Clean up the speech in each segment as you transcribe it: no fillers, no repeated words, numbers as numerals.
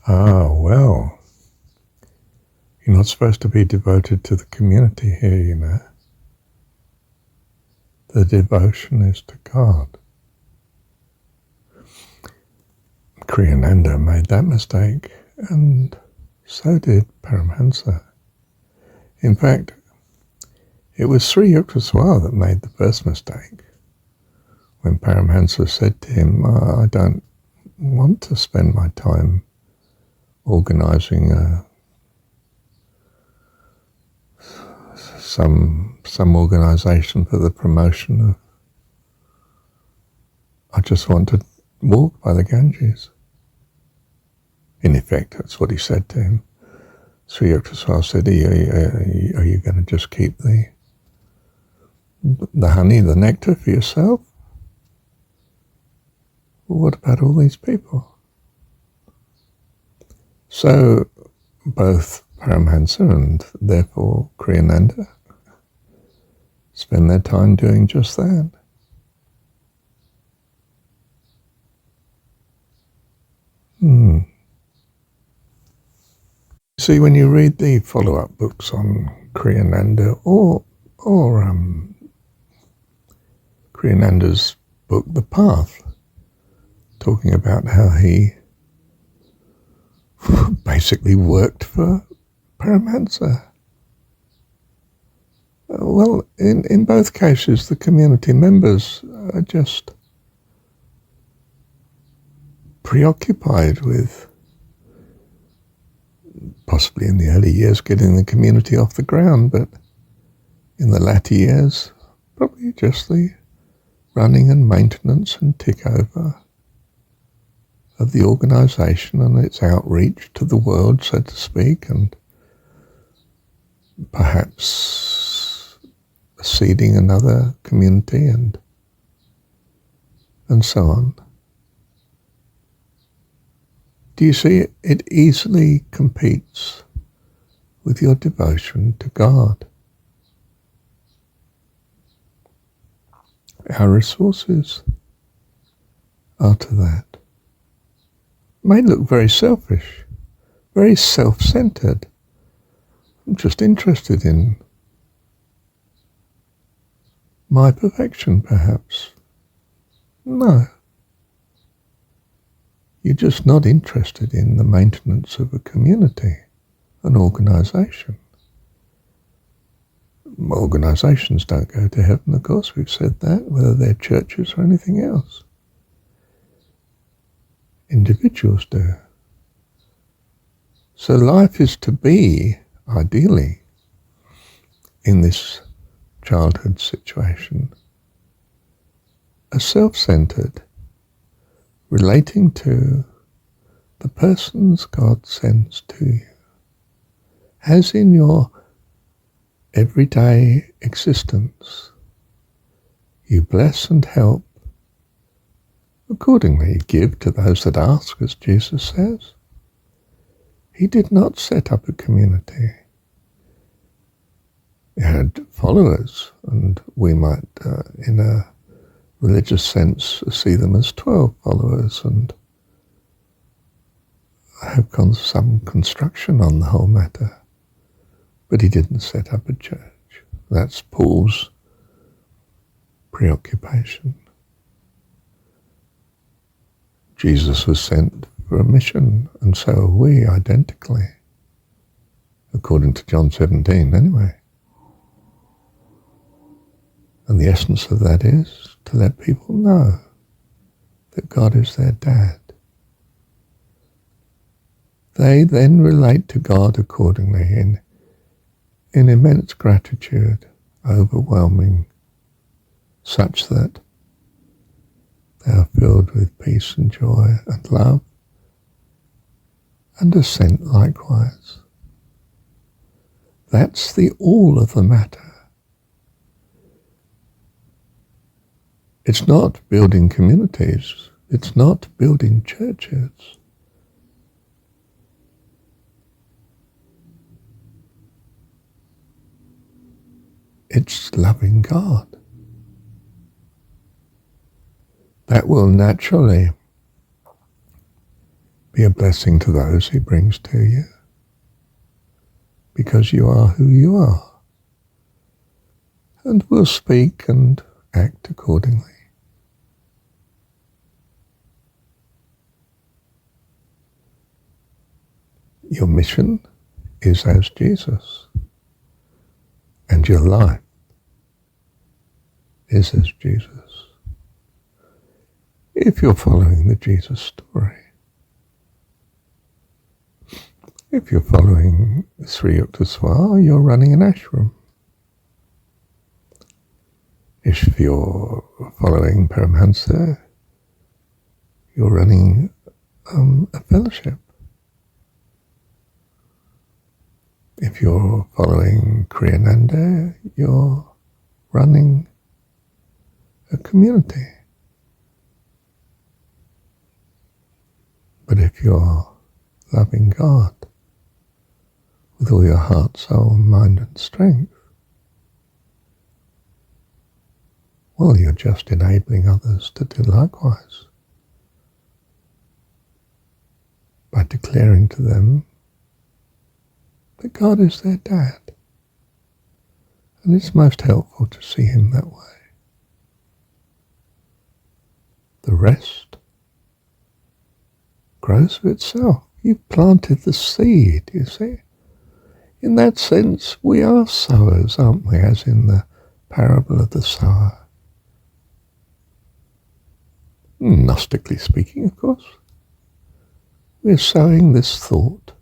Well, you're not supposed to be devoted to the community here, you know. The devotion is to God. Kriyananda made that mistake, and so did Paramhansa. In fact, it was Sri Yukteswar that made the first mistake, when Paramhansa said to him, I don't want to spend my time organising some organisation for the promotion of... I just want to walk by the Ganges. In effect, that's what he said to him. Sri Yukteswar said, are you going to just keep the honey, the nectar for yourself? Well, what about all these people? So both Paramhansa and therefore Kriyananda spend their time doing just that. See, when you read the follow-up books on Kriyananda or Kriyananda's book, The Path, talking about how he basically worked for Paramhansa. Well, in both cases, the community members are just preoccupied with, possibly in the early years, getting the community off the ground, but in the latter years, probably just the running and maintenance and tick over of the organisation and its outreach to the world, so to speak, and perhaps seeding another community and so on. Do you see, it easily competes with your devotion to God. Our resources are to that. It may look very selfish, very self-centered. I'm just interested in my perfection, perhaps. No. You're just not interested in the maintenance of a community, an organisation. Organisations don't go to heaven, of course, we've said that, whether they're churches or anything else. Individuals do. So life is to be, ideally, in this childhood situation, a self-centered, relating to the persons God sends to you, as in your everyday existence. You bless and help. Accordingly, give to those that ask, as Jesus says. He did not set up a community. He had followers, and we might, in a religious sense, see them as 12 followers and have some construction on the whole matter. But he didn't set up a church. That's Paul's preoccupation. Jesus was sent for a mission, and so are we, identically, according to John 17 anyway. And the essence of that is to let people know that God is their dad. They then relate to God accordingly in immense gratitude, overwhelming, such that they are filled with peace and joy and love, and assent likewise. That's the all of the matter. It's not building communities. It's not building churches. It's loving God. That will naturally Be a blessing to those he brings to you, because you are who you are, and will speak and act accordingly. Your mission is as Jesus, and your life is as Jesus. If you're following the Jesus story, if you're following Sri Yukteswar, you're running an ashram. If you're following Paramhansa, you're running a fellowship. If you're following Kriyananda, you're running a community. But if you're loving God with all your heart, soul, mind and strength, well, you're just enabling others to do likewise by declaring to them that God is their dad. And it's most helpful to see him that way. The rest grows of itself. You've planted the seed, you see. In that sense, we are sowers, aren't we, as in the parable of the sower. Gnostically speaking, of course. We're sowing this thought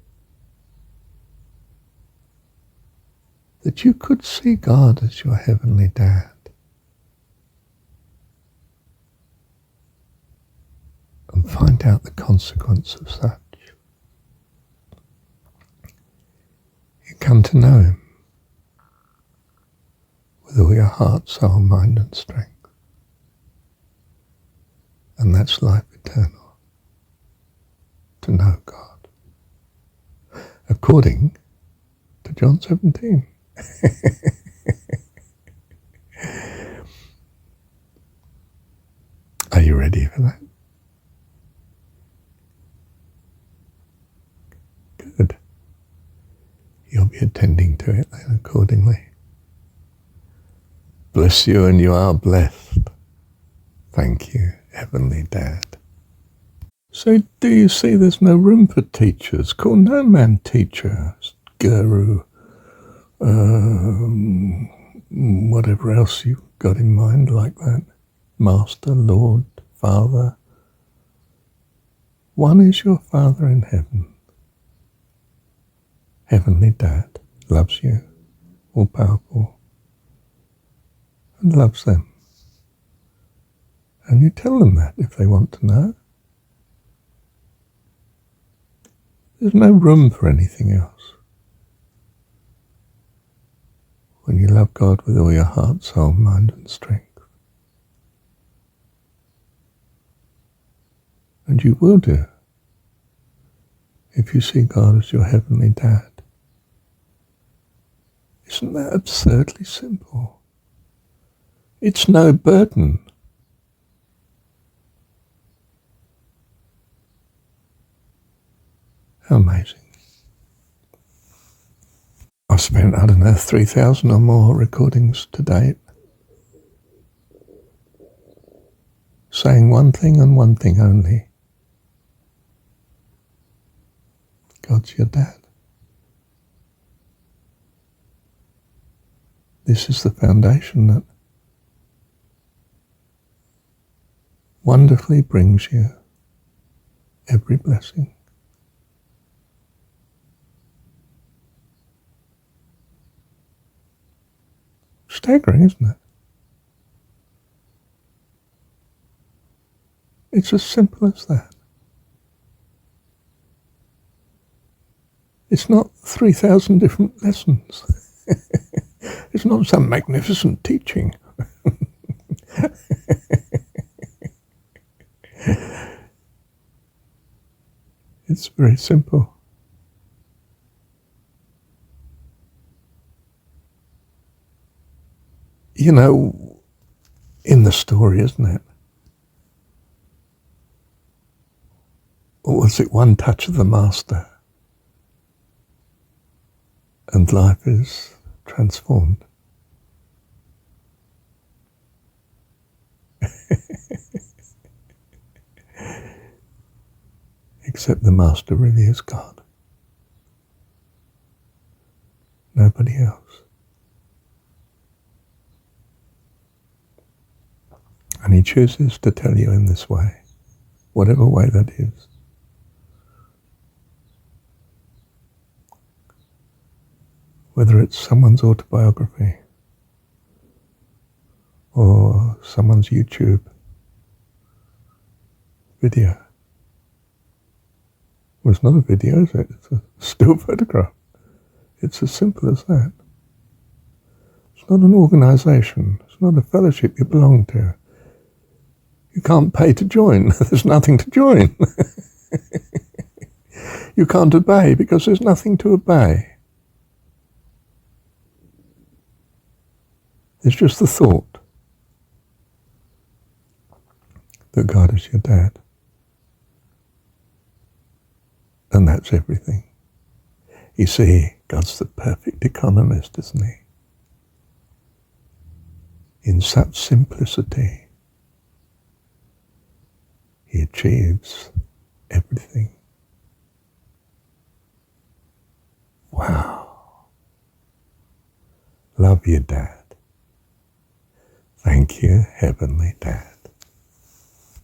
that you could see God as your heavenly dad. And find out the consequence of such. You come to know him with all your heart, soul, mind and strength. And that's life eternal, to know God, according to John 17. Are you ready for that? Good. You'll be attending to it then accordingly. Bless you, and you are blessed. Thank you, Heavenly Dad. So do you see there's no room for teachers? Call no man teacher, guru, whatever else you've got in mind like that. Master, Lord, Father. One is your Father in heaven. Heavenly Dad loves you, all powerful, and loves them. And you tell them that if they want to know. There's no room for anything else. When you love God with all your heart, soul, mind and strength. And you will do if you see God as your heavenly dad. Isn't that absurdly simple? It's no burden. How amazing. I've spent, 3,000 or more recordings to date, saying one thing and one thing only. God's your dad. This is the foundation that wonderfully brings you every blessing. Staggering, isn't it? It's as simple as that. It's not 3,000 different lessons. It's not some magnificent teaching. It's very simple. You know, in the story, isn't it? Or was it one touch of the Master and life is transformed? Except the Master really is God. Nobody else. And he chooses to tell you in this way, whatever way that is. Whether it's someone's autobiography or someone's YouTube video. Well, it's not a video, is it? It's a still photograph. It's as simple as that. It's not an organisation. It's not a fellowship you belong to. You can't pay to join. There's nothing to join. You can't obey because there's nothing to obey. There's just the thought that God is your dad. And that's everything. You see, God's the perfect economist, isn't he? In such simplicity, he achieves everything. Wow. Love you, Dad. Thank you, Heavenly Dad.